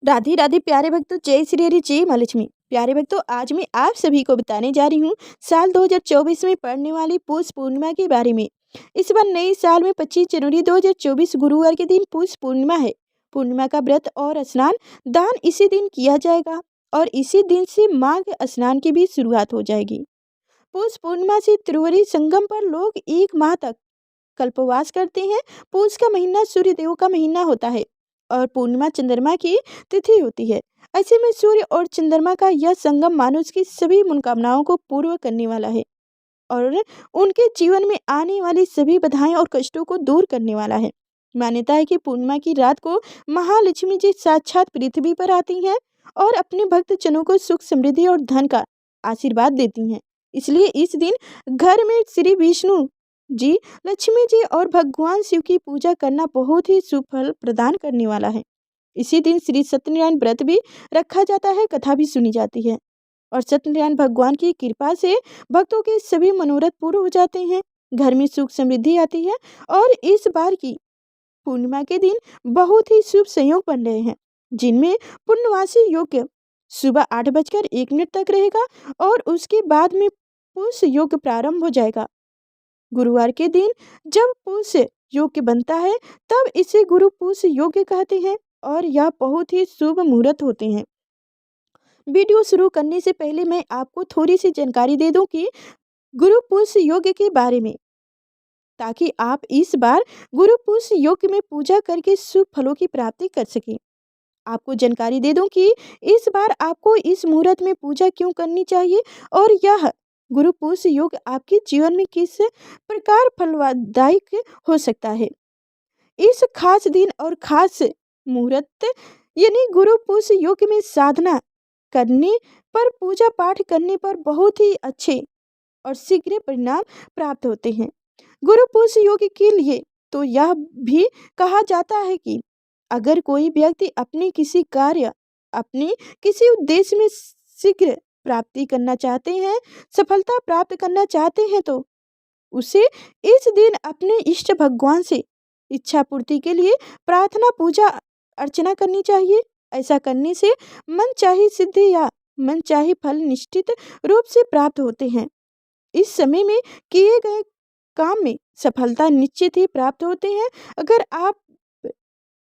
राधे राधे प्यारे भक्तों, जय श्री हरि, जय माँ लक्ष्मी। प्यारे भक्तों, आज मैं आप सभी को बताने जा रही हूँ साल 2024 में पड़ने वाली पौष पूर्णिमा के बारे में। इस बार नए साल में 25 जनवरी 2024 गुरुवार के दिन पौष पूर्णिमा है। पूर्णिमा का व्रत और स्नान दान इसी दिन किया जाएगा और इसी दिन से माघ स्नान की भी शुरुआत हो जाएगी। पौष पूर्णिमा से त्रिवेणी संगम पर लोग एक माह तक कल्पवास करते हैं। पौष का महीना सूर्य देव का महीना होता है और पूर्णिमा चंद्रमा की तिथि होती है। ऐसे में सूर्य और चंद्रमा का यह संगम मनुष्य की सभी मनोकामनाओं को पूर्ण करने वाला है और उनके जीवन में आने वाली सभी बाधाएं और कष्टों को दूर करने वाला है। मान्यता है कि पूर्णिमा की रात को महालक्ष्मी जी साक्षात पृथ्वी पर आती हैं और अपने भक्तजनों को सुख समृद्धि और धन का आशीर्वाद देती हैं। इसलिए इस दिन घर में श्री विष्णु जी, लक्ष्मी जी और भगवान शिव की पूजा करना बहुत ही शुभ फल प्रदान करने वाला है। इसी दिन श्री सत्यनारायण व्रत भी रखा जाता है, कथा भी सुनी जाती है और सत्यनारायण भगवान की कृपा से भक्तों के सभी मनोरथ पूर्ण हो जाते हैं। घर में सुख समृद्धि आती है और इस बार की पूर्णिमा के दिन बहुत ही शुभ संयोग बन रहे हैं, जिनमें पूर्णवासी योग सुबह 8:01 तक रहेगा और उसके बाद में पुष योग प्रारंभ हो जाएगा। गुरुवार के दिन जब पुष योग बनता है तब इसे गुरु पुष योग कहते हैं और यह बहुत ही शुभ मुहूर्त होते हैं। वीडियो शुरू करने से पहले मैं आपको थोड़ी सी जानकारी दे दूं कि गुरु पुष योग के बारे में, ताकि आप इस बार गुरु पुष योग में पूजा करके शुभ फलों की प्राप्ति कर सकें। आपको जानकारी दे दूं कि इस बार आपको इस मुहूर्त में पूजा क्यों करनी चाहिए और यह गुरु पुष योग आपके जीवन में किस प्रकार फलदायक हो सकता है। इस खास दिन और खास मुहूर्त यानी गुरु पुष योग में साधना करने पर, पूजा पाठ करने पर बहुत ही अच्छे और शीघ्र परिणाम प्राप्त होते हैं। गुरु पुष योग के लिए तो यह भी कहा जाता है कि अगर कोई व्यक्ति अपने किसी कार्य, अपने किसी उद्देश्य में शीघ्र प्राप्ति करना चाहते हैं, सफलता प्राप्त करना चाहते हैं, तो उसे इस दिन अपने इष्ट भगवान से इच्छा पूर्ति के लिए प्रार्थना पूजा अर्चना करनी चाहिए। ऐसा करने से मन चाही सिद्धि या मन चाही फल निश्चित रूप से प्राप्त होते हैं। इस समय में किए गए काम में सफलता निश्चित ही प्राप्त होते हैं। अगर आप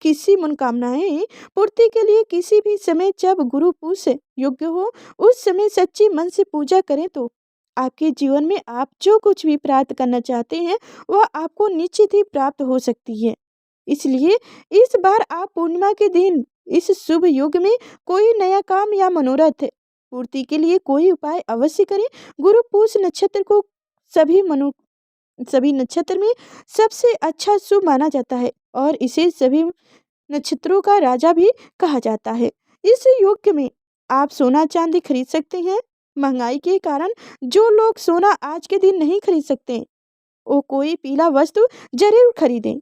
किसी मनोकामनाएं पूर्ति के लिए किसी भी समय जब गुरु पुष योग्य हो उस समय सच्ची मन से पूजा करें तो आपके जीवन में आप जो कुछ भी प्राप्त करना चाहते हैं वह आपको निश्चित ही प्राप्त हो सकती है। इसलिए इस बार आप पूर्णिमा के दिन इस शुभ युग में कोई नया काम या मनोरथ पूर्ति के लिए कोई उपाय अवश्य करें। गुरु पुष नक्षत्र को सभी नक्षत्र में सबसे अच्छा शुभ माना जाता है और इसे सभी नक्षत्रों का राजा भी कहा जाता है। इस युग में आप सोना चांदी खरीद सकते हैं। महंगाई के कारण जो लोग सोना आज के दिन नहीं खरीद सकते वो कोई पीला वस्तु जरूर खरीदें।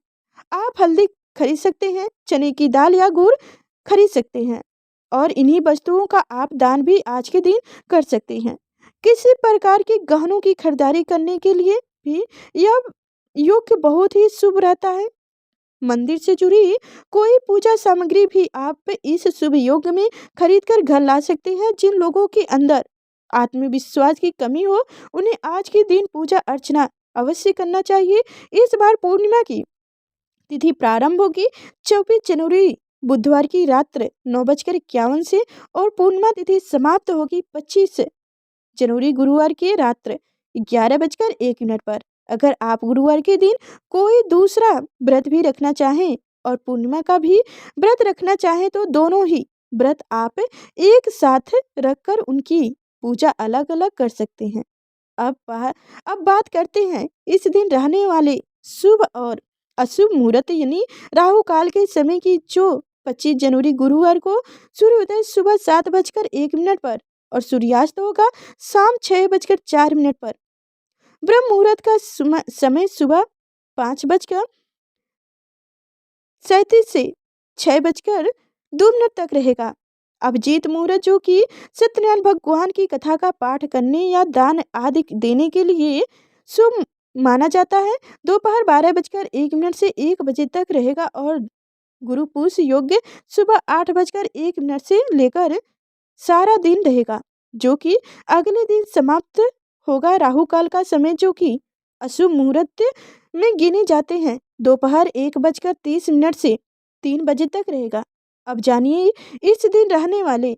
आप हल्दी खरीद सकते हैं, चने की दाल या गुड़ खरीद सकते हैं और इन्हीं वस्तुओं का आप दान भी आज के दिन कर सकते हैं। किसी प्रकार के गहनों की खरीदारी करने के लिए भी यह योग बहुत ही शुभ रहता है। मंदिर से जुड़ी कोई पूजा सामग्री भी आप इस शुभ योग में खरीद कर घर ला सकते हैं। जिन लोगों के अंदर आत्मविश्वास की कमी हो उन्हें आज के दिन पूजा अर्चना अवश्य करना चाहिए। इस बार पूर्णिमा की तिथि प्रारंभ होगी 24 जनवरी बुधवार की रात्र 9:51 से और पूर्णिमा तिथि समाप्त होगी 25 जनवरी गुरुवार की रात्र 11:01 पर। अगर आप गुरुवार के दिन कोई दूसरा व्रत भी रखना चाहें और पूर्णिमा का भी व्रत रखना चाहें तो दोनों ही व्रत आप एक साथ रखकर उनकी पूजा अलग अलग कर सकते हैं। अब बात करते हैं इस दिन रहने वाले शुभ और अशुभ मुहूर्त यानी राहु काल के समय की, जो 25 जनवरी गुरुवार को सूर्योदय सुबह 7:01 पर और सूर्यास्त होगा शाम 6:04 पर। ब्रह्म मुहूर्त का समय सुबह 5:37 से 6:02 तक रहेगा। अभिजीत मुहूर्त, जो कि सत्यनारायण भगवान की कथा का पाठ करने या दान आदि देने के लिए शुभ माना जाता है, दोपहर 12:01 से 1 बजे तक रहेगा और गुरु पूष योग्य सुबह 8:01 से लेकर सारा दिन रहेगा, जो कि अगले दिन समाप्त होगा। राहु काल का समय, जो कि अशुभ मुहूर्त में गिने जाते हैं, दोपहर 1:30 से 3 बजे तक रहेगा। अब जानिए इस दिन रहने वाले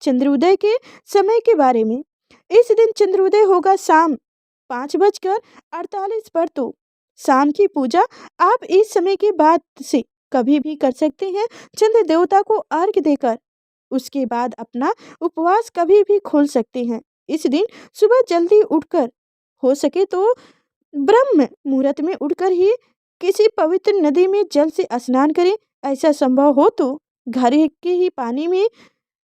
चंद्रोदय के समय के बारे में। इस दिन चंद्रोदय होगा शाम 5:48 पर। तो शाम की पूजा आप इस समय के बाद से कभी भी कर सकते हैं, चंद्र देवता को अर्घ्य देकर। उसके बाद अपना उपवास कभी भी खोल सकते हैं। इस दिन सुबह जल्दी उठकर, हो सके तो ब्रह्म मुहूर्त में उठकर ही किसी पवित्र नदी में जल से स्नान करें। ऐसा संभव हो तो घर के ही पानी में,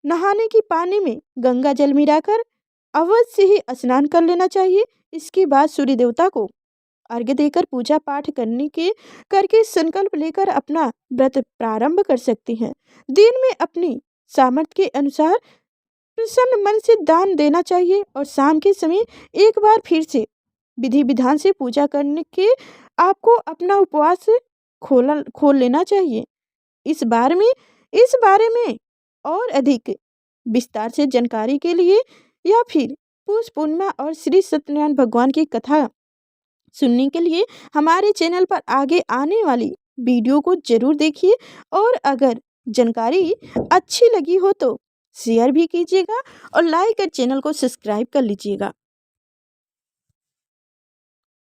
नहाने की पानी में गंगा जल मिलाकर अवश्य ही स्नान कर लेना चाहिए। इसके बाद सूर्य देवता को अर्घ्य देकर पूजा पाठ करके संकल्प लेकर अपना व्रत प्रारंभ कर सकती हैं। दिन में अपनी सामर्थ्य के अनुसार प्रसन्न मन से दान देना चाहिए और शाम के समय एक बार फिर से विधि विधान से पूजा करने के आपको अपना उपवास खोल लेना चाहिए। इस बारे में और अधिक विस्तार से जानकारी के लिए या फिर पुष पूर्णिमा और श्री सत्यनारायण भगवान की कथा सुनने के लिए हमारे चैनल पर आगे आने वाली वीडियो को जरूर देखिए। और अगर जानकारी अच्छी लगी हो तो शेयर भी कीजिएगा और लाइक और चैनल को सब्सक्राइब कर लीजिएगा।